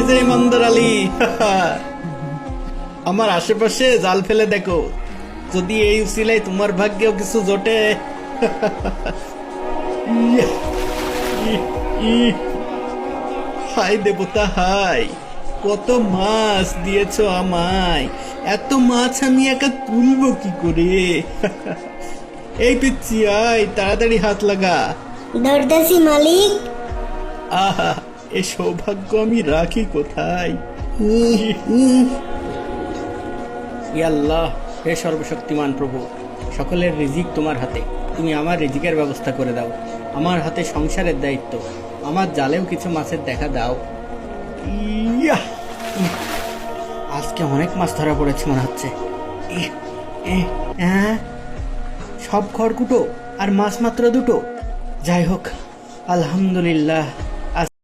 যে ইমানদার আলী, আমার আশেপাশে জাল ফেলে দেখো, যদি এই উসিলায় তোমার ভাগ্যেও কিছু জোটে। হাই দেবতা হাই, কত মাছ দিয়েছো আমায়, এত মাছ আমি একা তুলবো কি করে? এই পিচ্ছি আয়, তাড়াতাড়ি হাত লাগা। ধরতেছি মালিক। আহা, এ সৌভাগ্য আমি রাখি কোথায়? আল্লাহ, হে সর্বশক্তিমান প্রভু, সকলের রিজিক তোমার হাতে, তুমি আমার রিজিকের ব্যবস্থা করে দাও। আমার হাতে সংসারের দায়িত্ব, আমার জালেও কিছু মাছের দেখা দাও। ইয়া, আজকে অনেক মাছ ধরা পড়েছে মনে হচ্ছে। সব খড়কুটো আর মাছ মাত্র দুটো। যাই হোক, আলহামদুলিল্লাহ।